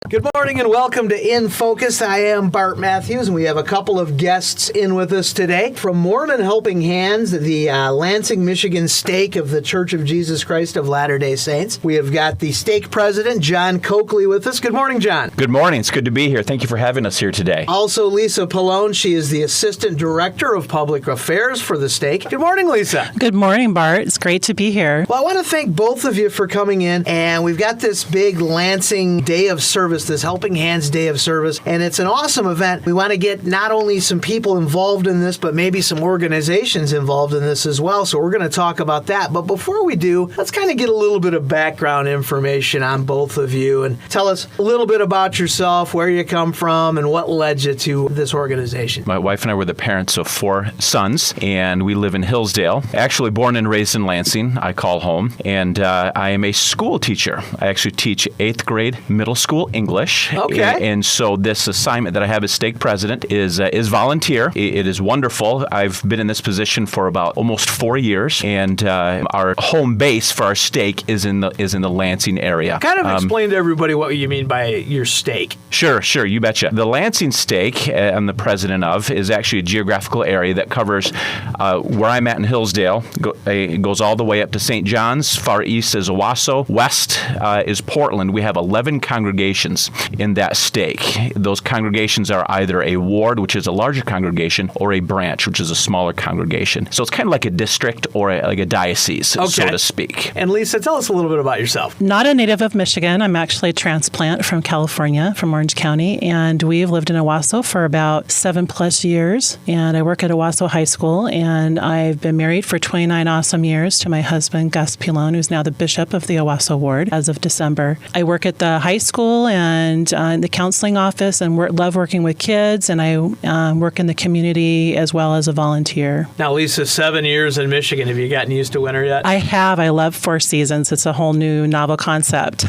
Good morning and welcome to In Focus. I am Bart Matthews, and we have a couple of guests in with us today. From Mormon Helping Hands, the Lansing Michigan Stake of the Church of Jesus Christ of Latter-day Saints, we have got the stake president, John Coakley, with us. Good morning, John. Good morning. It's good to be here. Thank you for having us here today. Also, Lisa Pilon. She is the Assistant Director of Public Affairs for the stake. Good morning, Lisa. Good morning, Bart. It's great to be here. Well, I want to thank both of you for coming in, and we've got this big Lansing Day of Service, this Helping Hands Day of Service, and it's an awesome event. We want to get not only some people involved in this, but maybe some organizations involved in this as well, so we're going to talk about that. But before we do, let's kind of get a little bit of background information on both of you and tell us a little bit about yourself, where you come from, and what led you to this organization. My wife and I were the parents of 4 sons, and we live in Hillsdale. Actually born and raised in Lansing, I call home, and I am a school teacher. I actually teach 8th grade middle school English. Okay. And so this assignment that I have as stake president is volunteer. It is wonderful. I've been in this position for about almost 4 years, and our home base for our stake is in the Lansing area. Kind of explain to everybody what you mean by your stake. Sure, you betcha. The Lansing Stake I'm the president of is actually a geographical area that covers where I'm at in Hillsdale. It goes all the way up to St. John's. Far east is Owasso. West is Portland. We have 11 congregations in that stake. Those congregations are either a ward, which is a larger congregation, or a branch, which is a smaller congregation. So it's kind of like a district or like a diocese, so to speak. And Lisa, tell us a little bit about yourself. Not a native of Michigan. I'm actually a transplant from California, from Orange County, and we've lived in Owasso for about 7+ years. And I work at Owasso High School, and I've been married for 29 awesome years to my husband, Gus Pilon, who's now the bishop of the Owasso ward as of December. I work at the high school and in the counseling office, and love working with kids, and I work in the community as well as a volunteer. Now, Lisa, 7 years in Michigan. Have you gotten used to winter yet? I have. I love 4 seasons. It's a whole new novel concept.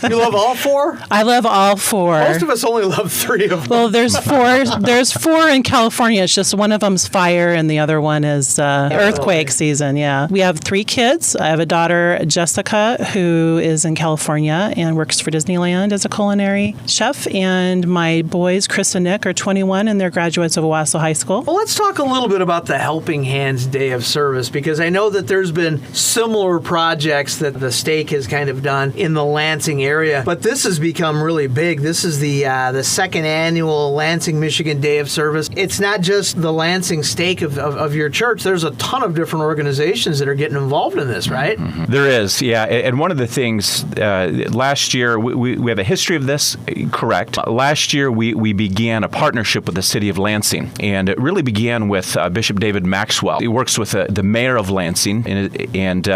You love all 4? I love all 4. Most of us only love 3 of them. Well, there's 4. There's 4 in California. It's just one of them's fire, and the other one is earthquake season. Yeah, we have 3 kids. I have a daughter, Jessica, who is in California and works for Disneyland as a culinary chef, and my boys, Chris and Nick, are 21 and they're graduates of Owasso High School. Well, let's talk a little bit about the Helping Hands Day of Service, because I know that there's been similar projects that the stake has kind of done in the Lansing area, but this has become really big. This is the second annual Lansing Michigan Day of Service. It's not just the Lansing stake of your church. There's a ton of different organizations that are getting involved in this, right? Mm-hmm. There is, yeah. And one of the things, last year, we have a history of this, correct. Last year, we began a partnership with the city of Lansing, and it really began with Bishop David Maxwell. He works with the mayor of Lansing, and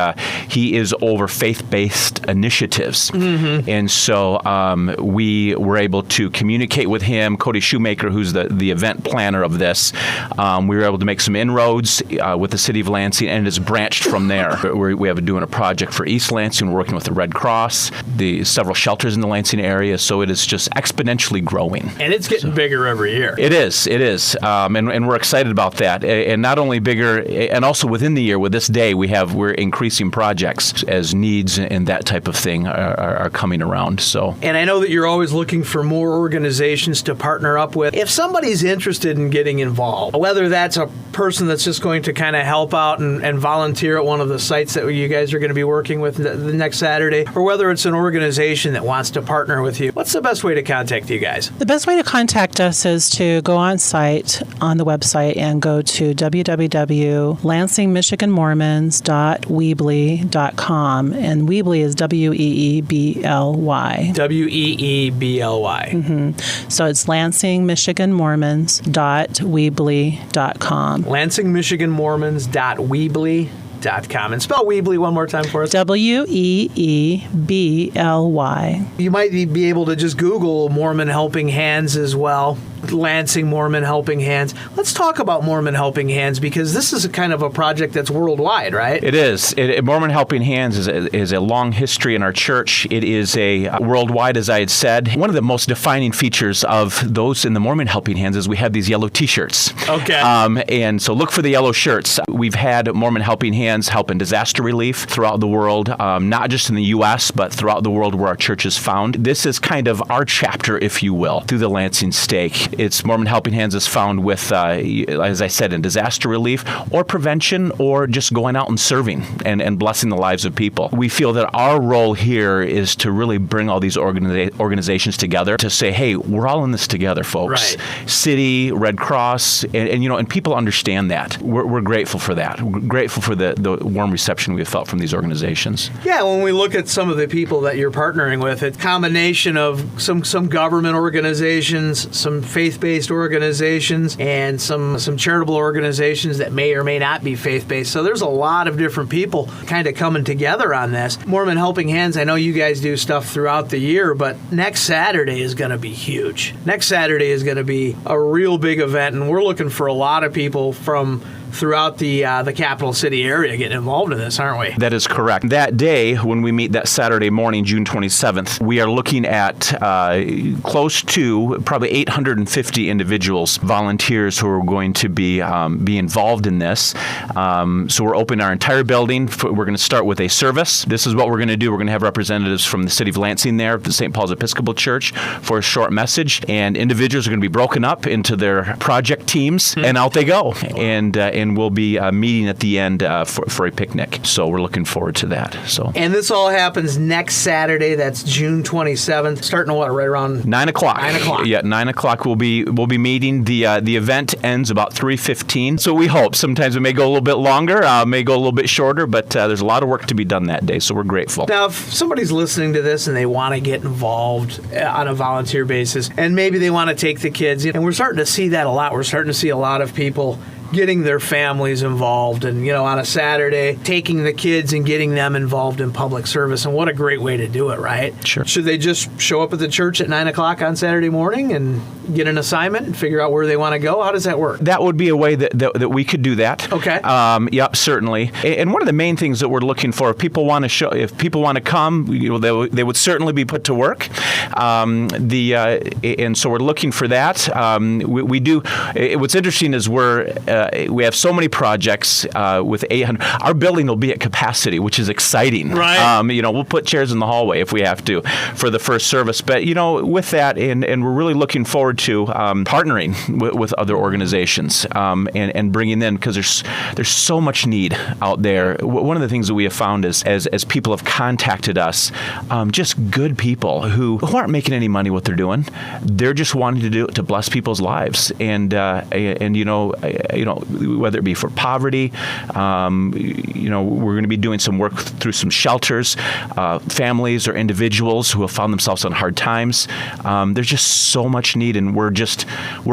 he is over faith-based initiatives. Mm-hmm. And so we were able to communicate with him. Cody Shoemaker, who's the event planner of this, we were able to make some inroads with the city of Lansing, and it's branched from there. We have doing a project for East Lansing. We're working with the Red Cross, the several shelters in the Lansing area, so it is just exponentially growing. And it's getting bigger every year. It is. And we're excited about that. And not only bigger, and also within the year, with this day, we're increasing projects as needs and that type of thing are coming around. So. And I know that you're always looking for more organizations to partner up with. If somebody's interested in getting involved, whether that's a person that's just going to kind of help out and volunteer at one of the sites that you guys are going to be working with the next Saturday, or whether it's an organization that wants to partner with you, what's the best way to contact you guys? The best way to contact us is to go on site on the website and go to www.lansingmichiganmormons.weebly.com, and Weebly is Weebly. Weebly. Mm-hmm. So it's lansingmichiganmormons.weebly.com. lansingmichiganmormons.weebly.com. And spell Weebly one more time for us. Weebly. You might be able to just Google Mormon Helping Hands as well, Lansing Mormon Helping Hands. Let's talk about Mormon Helping Hands, because this is a kind of a project that's worldwide, right? It is. Mormon Helping Hands is a long history in our church. It is a worldwide, as I had said. One of the most defining features of those in the Mormon Helping Hands is we have these yellow T-shirts. Okay. And so look for the yellow shirts. We've had Mormon Helping Hands help in disaster relief throughout the world, not just in the U.S., but throughout the world where our church is found. This is kind of our chapter, if you will, through the Lansing Stake. It's Mormon Helping Hands is found with, as I said, in disaster relief or prevention or just going out and serving and blessing the lives of people. We feel that our role here is to really bring all these organizations together to say, hey, we're all in this together, folks. Right. City, Red Cross, and people understand that. We're grateful for that. We're grateful for the warm reception we've felt from these organizations. Yeah, when we look at some of the people that you're partnering with, it's a combination of some government organizations, some faith-based organizations, and some charitable organizations that may or may not be faith-based. So there's a lot of different people kind of coming together on this. Mormon Helping Hands, I know you guys do stuff throughout the year, but next Saturday is going to be huge. Next Saturday is going to be a real big event, and we're looking for a lot of people from throughout the capital city area getting involved in this, aren't we? That is correct. That day, when we meet that Saturday morning, June 27th, we are looking at close to probably 850 individuals, volunteers who are going to be involved in this. So we're opening our entire building. We're going to start with a service. This is what we're going to do. We're going to have representatives from the city of Lansing there, the St. Paul's Episcopal Church, for a short message. And individuals are going to be broken up into their project teams, and out they go. And we'll be meeting at the end for a picnic. So we're looking forward to that. So. And this all happens next Saturday. That's June 27th, starting at what, right around 9 o'clock. 9 o'clock. Yeah, 9 o'clock. We'll be meeting. The event ends about 3:15. So we hope. Sometimes it may go a little bit longer, may go a little bit shorter, but there's a lot of work to be done that day. So we're grateful. Now, if somebody's listening to this and they want to get involved on a volunteer basis, and maybe they want to take the kids, and we're starting to see that a lot. We're starting to see a lot of people getting their families involved, and on a Saturday, taking the kids and getting them involved in public service. And what a great way to do it, right? Sure. Should they just show up at the church at 9 o'clock on Saturday morning and get an assignment and figure out where they want to go? How does that work? That would be a way that we could do that. Okay. Yep, certainly. And one of the main things that we're looking for, if people want to come, they would certainly be put to work. And so we're looking for that. We do. What's interesting is we have so many projects with 800. Our building will be at capacity, which is exciting. Right. We'll put chairs in the hallway if we have to for the first service. But with that, and we're really looking forward to partnering with other organizations and bringing in, because there's so much need out there. One of the things that we have found is as people have contacted us, just good people who aren't making any money what they're doing. They're just wanting to do it to bless people's lives, and whether it be for poverty, we're going to be doing some work through some shelters, families or individuals who have found themselves on hard times. There's just so much need, and we're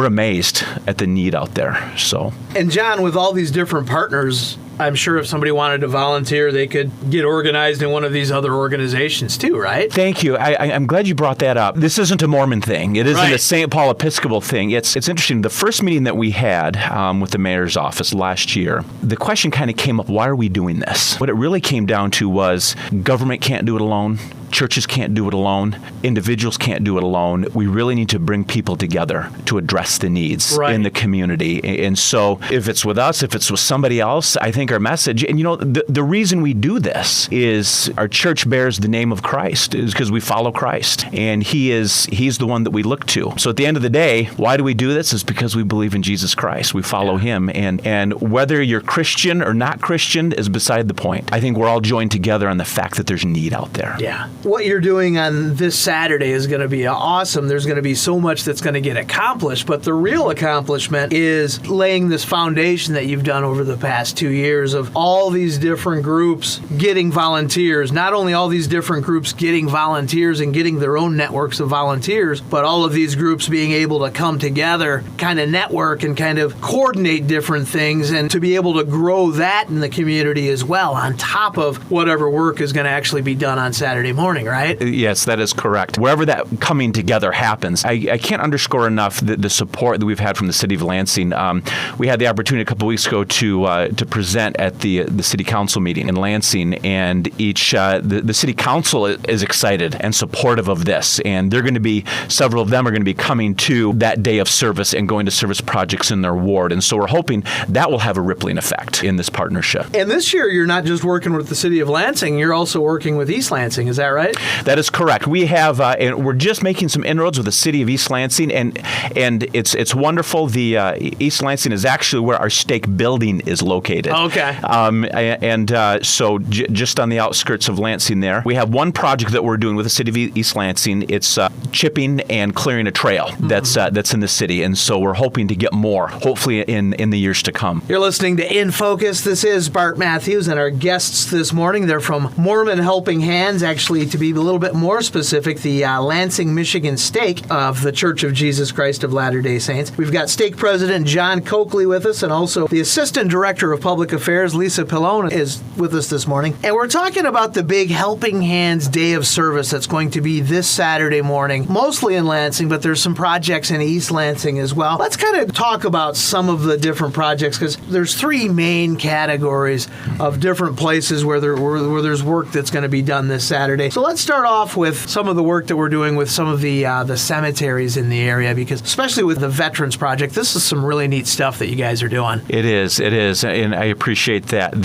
amazed at the need out there. So. And John, with all these different partners, I'm sure if somebody wanted to volunteer, they could get organized in one of these other organizations too, right? Thank you. I'm glad you brought that up. This isn't a Mormon thing. It isn't a St. Paul Episcopal thing. It's interesting. The first meeting that we had with the mayor's office last year, the question kind of came up, why are we doing this? What it really came down to was government can't do it alone. Churches can't do it alone. Individuals can't do it alone. We really need to bring people together to address the needs in the community. And so if it's with us, if it's with somebody else, I think our message, and the reason we do this is our church bears the name of Christ, is because we follow Christ. And he's the one that we look to. So at the end of the day, why do we do this? It's because we believe in Jesus Christ. We follow him. And whether you're Christian or not Christian is beside the point. I think we're all joined together on the fact that there's need out there. Yeah. What you're doing on this Saturday is going to be awesome. There's going to be so much that's going to get accomplished, but the real accomplishment is laying this foundation that you've done over the past 2 years layers of all these different groups getting volunteers. Not only all these different groups getting volunteers and getting their own networks of volunteers, but all of these groups being able to come together, kind of network and kind of coordinate different things, and to be able to grow that in the community as well, on top of whatever work is going to actually be done on Saturday morning, right? Yes, that is correct. Wherever that coming together happens, I can't underscore enough the support that we've had from the City of Lansing. We had the opportunity a couple of weeks ago to present at the City Council meeting in Lansing, and the City Council is excited and supportive of this, and they're going to be, several of them are going to be coming to that day of service and going to service projects in their ward, and so we're hoping that will have a rippling effect in this partnership. And this year, you're not just working with the City of Lansing, you're also working with East Lansing, is that right? That is correct. We have, and we're just making some inroads with the City of East Lansing, and it's wonderful. The East Lansing is actually where our stake building is located. Okay. So just on the outskirts of Lansing there, we have one project that we're doing with the City of East Lansing. It's chipping and clearing a trail that's in the city, and so we're hoping to get more, hopefully in the years to come. You're listening to In Focus. This is Bart Matthews, and our guests this morning, they're from Mormon Helping Hands, actually, to be a little bit more specific, the Lansing Michigan Stake of the Church of Jesus Christ of Latter-day Saints. We've got Stake President John Coakley with us, and also the Assistant Director of Public Affairs, Lisa Pilon, is with us this morning. And we're talking about the big Helping Hands Day of Service that's going to be this Saturday morning, mostly in Lansing, but there's some projects in East Lansing as well. Let's kind of talk about some of the different projects, because there's three main categories of different places where there's work that's going to be done this Saturday. So let's start off with some of the work that we're doing with some of the cemeteries in the area, because especially with the Veterans Project, this is some really neat stuff that you guys are doing. It is, and I appreciate that.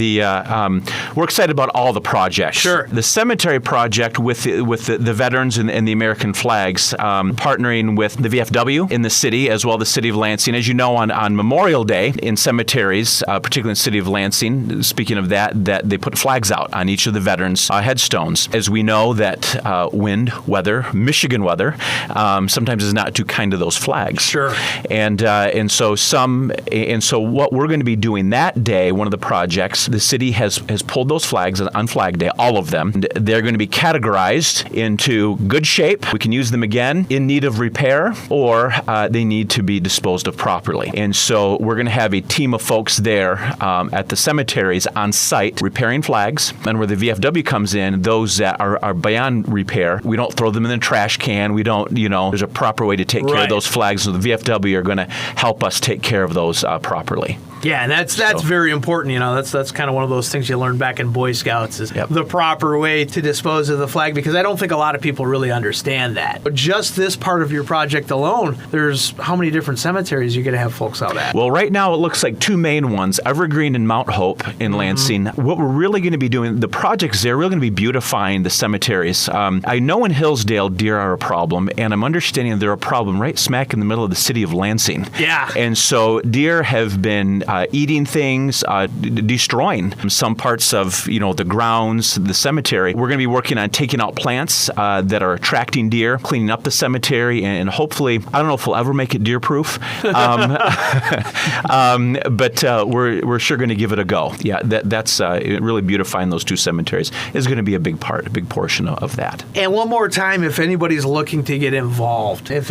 We're excited about all the projects. Sure. The cemetery project with the veterans and the American flags, partnering with the VFW in the city as well as the City of Lansing. As you know, on Memorial Day in cemeteries, particularly in the City of Lansing, speaking of that they put flags out on each of the veterans' headstones. As we know that wind, weather, Michigan weather, sometimes is not too kind to those flags. Sure. And so what we're going to be doing that day, one of the projects, the city has pulled those flags on Flag Day, all of them. They're going to be categorized into good shape, we can use them again, in need of repair, or they need to be disposed of properly. And so we're going to have a team of folks there at the cemeteries on site repairing flags. And where the VFW comes in, those that are beyond repair, we don't throw them in the trash can. We don't, there's a proper way to take care of those flags. So the VFW are going to help us take care of those properly. Yeah, and that's very important. That's kind of one of those things you learn back in Boy Scouts is the proper way to dispose of the flag, because I don't think a lot of people really understand that. But just this part of your project alone, there's how many different cemeteries you're going to have folks out at? Well, right now it looks like two main ones, Evergreen and Mount Hope in Lansing. What we're really going to be doing, the projects there, we're going to be beautifying the cemeteries. I know in Hillsdale, deer are a problem, and I'm understanding they're a problem right smack in the middle of the city of Lansing. Yeah. And so deer have been eating things, destroying some parts of the grounds, the cemetery. We're going to be working on taking out plants that are attracting deer, cleaning up the cemetery, and hopefully, I don't know if we'll ever make it deer-proof, but we're sure going to give it a go. Yeah, that's really beautifying those two cemeteries is going to be a big portion of that. And one more time, if anybody's looking to get involved, in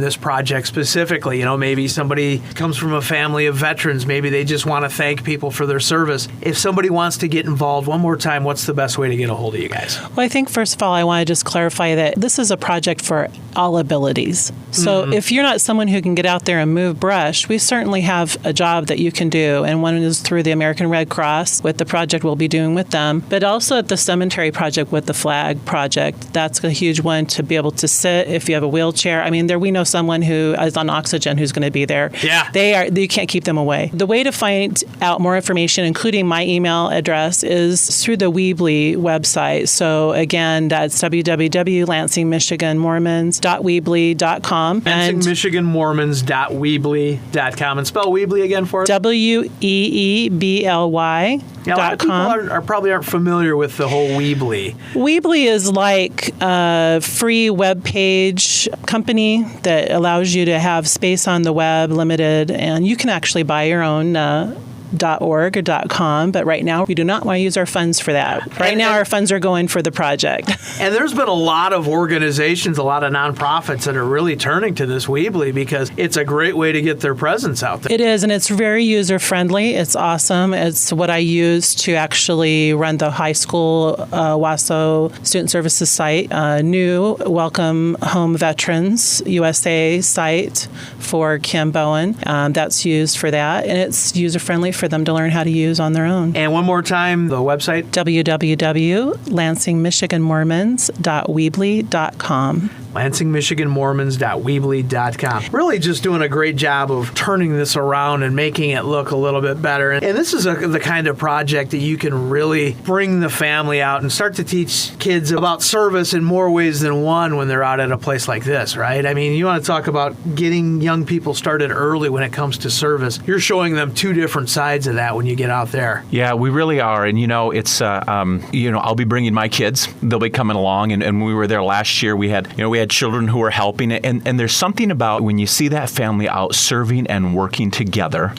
this project specifically, maybe somebody comes from a family of veterans, maybe they just want to thank people for their service. If somebody wants to get involved, one more time, what's the best way to get a hold of you guys? Well, I think first of all, I want to just clarify that this is a project for all abilities. So if you're not someone who can get out there and move brush, we certainly have a job that you can do. And one is through the American Red Cross with the project we'll be doing with them, but also at the cemetery project with the flag project. That's a huge one to be able to sit if you have a wheelchair. I mean, we know someone who is on oxygen who's going to be there. Yeah. You can't keep them away. The way to find out more information, including my email address, is through the Weebly website. So again, that's www.lansingmichiganmormons.weebly.com. LansingMichiganMormons.weebly.com. And spell Weebly again for us. WEEBLY.com. Now, a lot of people probably aren't familiar with the whole Weebly. Weebly is like a free web page company that allows you to have space on the web limited, and you can actually buy your own .org or .com, but right now we do not want to use our funds for that. Right now our funds are going for the project. And there's been a lot of organizations, a lot of nonprofits that are really turning to this Weebly because it's a great way to get their presence out there. It is, and it's very user-friendly. It's awesome. It's what I use to actually run the high school WASO Student Services site, new Welcome Home Veterans USA site for Kim Bowen. That's used for that, and it's user-friendly for them to learn how to use on their own. And one more time, the website? www.lansingmichiganmormons.weebly.com. LansingMichiganMormons.weebly.com. Really just doing a great job of turning this around and making it look a little bit better. And this is the kind of project that you can really bring the family out and start to teach kids about service in more ways than one when they're out at a place like this, right? I mean, you want to talk about getting young people started early when it comes to service. You're showing them two different sides of that when you get out there. Yeah, we really are. And, it's, I'll be bringing my kids. They'll be coming along. And when we were there last year, we had children who were helping. And there's something about when you see that family out serving and working together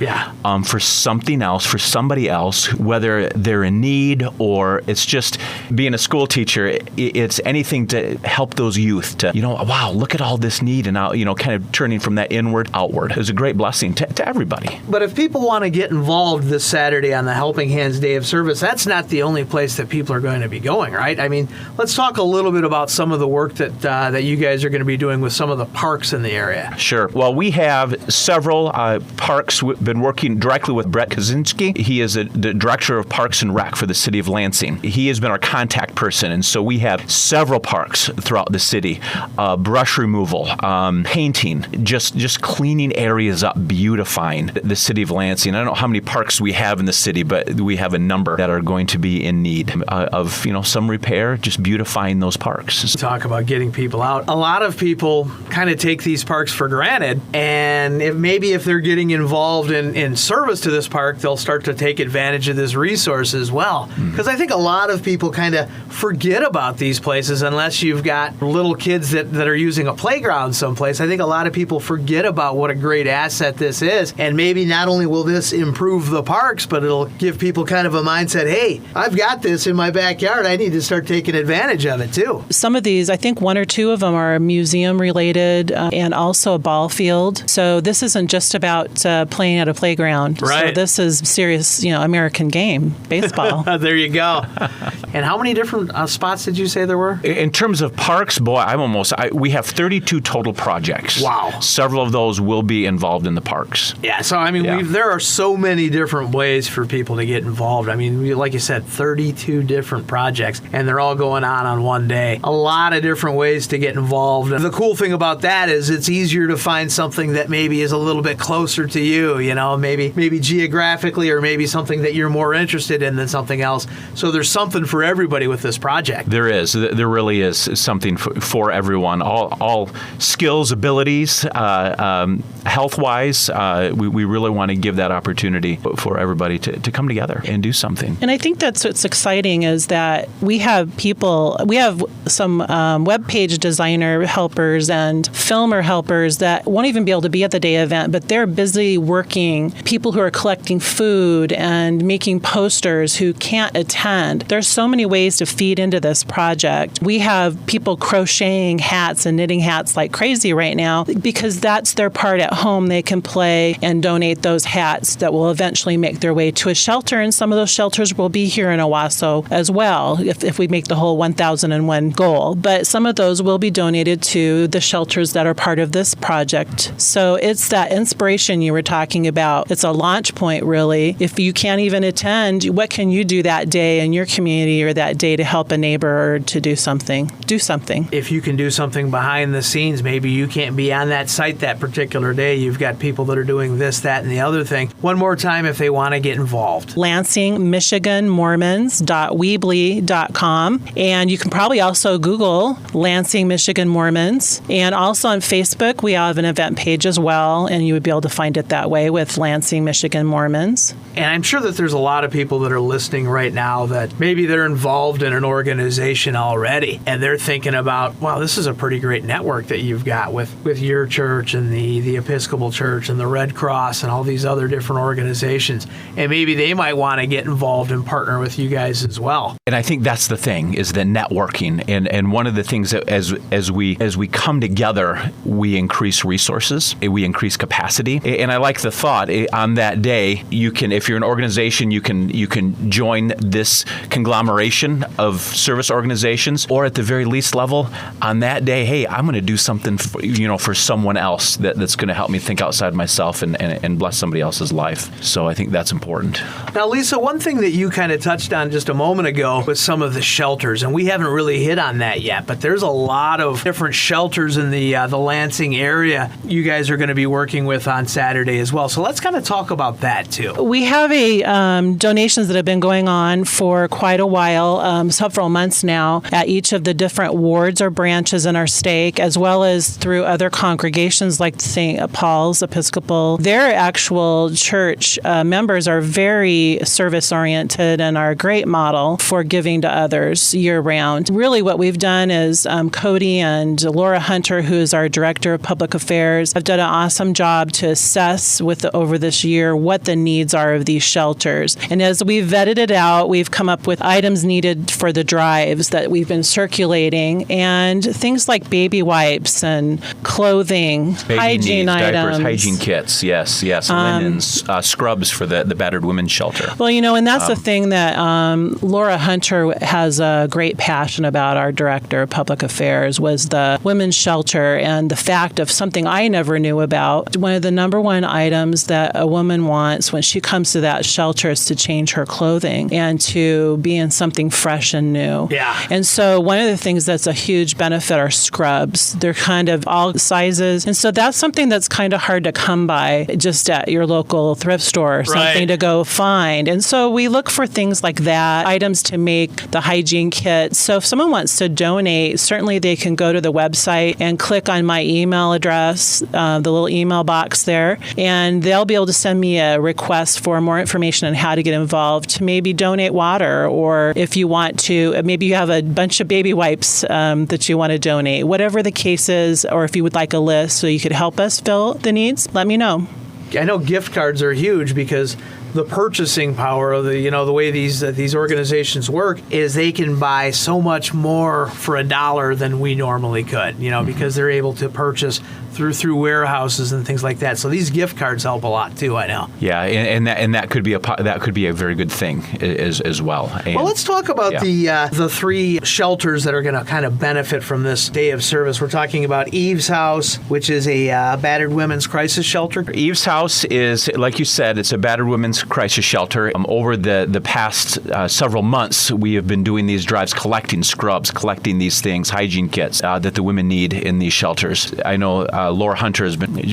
for something else, for somebody else, whether they're in need or it's just being a school teacher, it's anything to help those youth to, wow, look at all this need and now, kind of turning from that inward outward. It was a great blessing to everybody. But if people want to get involved this Saturday on the Helping Hands Day of Service, that's not the only place that people are going to be going, right? I mean, let's talk a little bit about some of the work that you guys are going to be doing with some of the parks in the area. Sure. Well, we have several parks. We've been working directly with Brett Kaczynski. He is the Director of Parks and Rec for the City of Lansing. He has been our contact person, and so we have several parks throughout the city. Brush removal, painting, just cleaning areas up, beautifying the City of Lansing. I don't know how many parks we have in the city, but we have a number that are going to be in need of some repair, just beautifying those parks. Talk about getting people out. A lot of people kind of take these parks for granted, and if they're getting involved in service to this park, they'll start to take advantage of this resource as well. Because I think a lot of people kind of forget about these places unless you've got little kids that are using a playground someplace. I think a lot of people forget about what a great asset this is, and maybe not only will this improve the parks, but it'll give people kind of a mindset, hey, I've got this in my backyard. I need to start taking advantage of it too. Some of these, I think one or two of them are museum related and also a ball field. So this isn't just about playing at a playground. Right. So this is serious, American game, baseball. There you go. And how many different spots did you say there were? In terms of parks, boy, we have 32 total projects. Wow. Several of those will be involved in the parks. Yeah, so I mean, there are so many different ways for people to get involved. I mean, like you said, 32 different projects, and they're all going on one day. A lot of different ways to get involved. And the cool thing about that is it's easier to find something that maybe is a little bit closer to you, maybe geographically, or maybe something that you're more interested in than something else. So there's something for everybody with this project. There is. There really is something for everyone. All skills, abilities, health-wise, we really want to give that opportunity for everybody to come together and do something. And I think that's what's exciting is that we have some web page designer helpers and filmer helpers that won't even be able to be at the day event, but they're busy working. People who are collecting food and making posters who can't attend. There's so many ways to feed into this project. We have people crocheting hats and knitting hats like crazy right now because that's their part at home. They can play and donate those hats that will eventually make their way to a shelter, and some of those shelters will be here in Owasso as well if we make the whole 1,001 goal. But some of those will be donated to the shelters that are part of this project. So it's that inspiration you were talking about. It's a launch point, really. If you can't even attend, what can you do that day in your community or that day to help a neighbor or to do something? Do something. If you can do something behind the scenes, maybe you can't be on that site that particular day. You've got people that are doing this, that, and the other thing. One more time if they want to get involved. LansingMichiganMormons.weebly.com. And you can probably also Google Lansing Michigan Michigan Mormons. And also on Facebook, we have an event page as well, and you would be able to find it that way with Lansing Michigan Mormons. And I'm sure that there's a lot of people that are listening right now that maybe they're involved in an organization already, and they're thinking about, wow, this is a pretty great network that you've got with your church and the Episcopal Church and the Red Cross and all these other different organizations. And maybe they might want to get involved and partner with you guys as well. And I think that's the thing, is the networking. And one of the things that as we come together, we increase resources, we increase capacity. And I like the thought, on that day, you can, if you're an organization, you can join this conglomeration of service organizations, or at the very least level, on that day, hey, I'm going to do something for someone else that's going to help me think outside myself and bless somebody else's life. So I think that's important. Now, Lisa, one thing that you kind of touched on just a moment ago was some of the shelters, and we haven't really hit on that yet, but there's a lot of different shelters in the Lansing area you guys are going to be working with on Saturday as well. So let's kind of talk about that too. We have donations that have been going on for quite a while, several months now, at each of the different wards or branches in our stake, as well as through other congregations like St. Paul's Episcopal. Their actual church members are very service-oriented and are a great model for giving to others year-round. Really what we've done is Cody and Laura Hunter, who is our Director of Public Affairs, have done an awesome job to assess over this year what the needs are of these shelters. And as we've vetted it out, we've come up with items needed for the drives that we've been circulating, and things like baby wipes and clothing, hygiene needs, items. Diapers, hygiene kits, yes, linens, scrubs for the battered women's shelter. Well, and that's the thing that Laura Hunter has a great passion about, our Director of Public Affairs, was the women's shelter and the fact of something I never knew about. One of the number one items that a woman wants when she comes to that shelter is to change her clothing and to be in something fresh and new. Yeah. And so one of the things that's a huge benefit are scrubs. They're kind of all sizes. And so that's something that's kind of hard to come by just at your local thrift store, something to go find. And so we look for things like that, items to make the hygiene kit. So if someone wants to donate, certainly they can go to the website and click on my email address, the little email box there, and they'll be able to send me a request for more information on how to get involved, to maybe donate water, or if you want to, maybe you have a bunch of baby wipes that you want to donate. Whatever the case is, or if you would like a list so you could help us fill the needs, let me know. I know gift cards are huge because the purchasing power of the way these organizations work is they can buy so much more for $1 than we normally could, because they're able to purchase through warehouses and things like that. So these gift cards help a lot too, I know. Yeah, and that could be a very good thing as well. And, well, let's talk about the three shelters that are going to kind of benefit from this day of service. We're talking about Eve's House, which is a battered women's crisis shelter. Eve's House is, like you said, it's a battered women's crisis shelter. Over the past several months, we have been doing these drives, collecting scrubs, collecting these things, hygiene kits that the women need in these shelters. I know Laura Hunter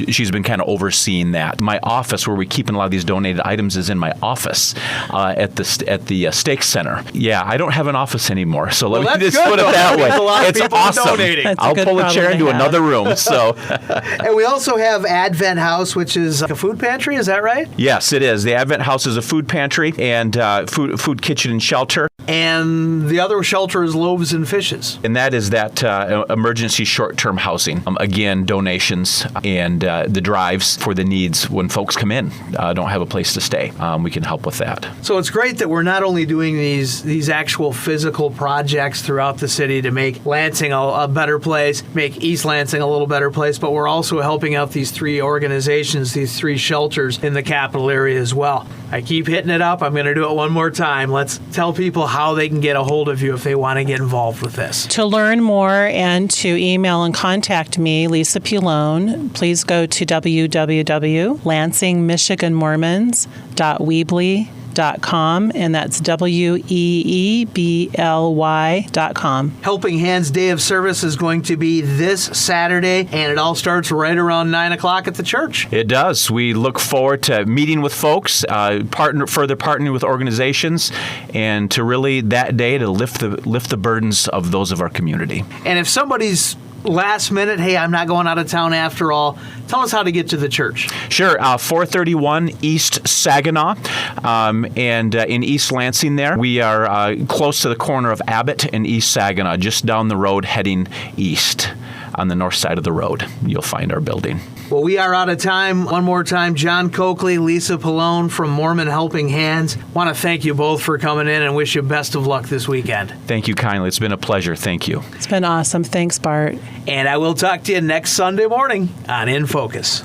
she's been kind of overseeing that. My office, where we keep a lot of these donated items, is in my office at the Stake Center. Yeah, I don't have an office anymore, so let me just put it that way. It's awesome. I'll pull a chair into another room. So, and we also have Advent House, which is a food pantry. Is that right? Yes, it is. The Advent House is a food pantry and food kitchen and shelter. And the other shelter is Loaves and Fishes. And that is that emergency short-term housing. Again, donations and the drives for the needs when folks come in, don't have a place to stay. We can help with that. So it's great that we're not only doing these actual physical projects throughout the city to make Lansing a better place, make East Lansing a little better place, but we're also helping out these three organizations, these three shelters in the capital area as well. I keep hitting it up. I'm going to do it one more time. Let's tell people how they can get a hold of you if they want to get involved with this. To learn more and to email and contact me, Lisa Pilon, please go to www.lansingmichiganmormons.weebly.com, and that's WEEBLY.com. Helping Hands Day of Service is going to be this Saturday, and it all starts right around 9 o'clock at the church. It does. We look forward to meeting with folks, further partnering with organizations, and to really that day to lift the burdens of those of our community. And if somebody's last minute, hey, I'm not going out of town after all, tell us how to get to the church. Sure. 431 East Saginaw, and in East Lansing there. We are close to the corner of Abbott and East Saginaw, just down the road heading east on the north side of the road. You'll find our building. Well, we are out of time. One more time, John Coakley, Lisa Pilon from Mormon Helping Hands. Want to thank you both for coming in and wish you best of luck this weekend. Thank you kindly. It's been a pleasure. Thank you. It's been awesome. Thanks, Bart. And I will talk to you next Sunday morning on In Focus.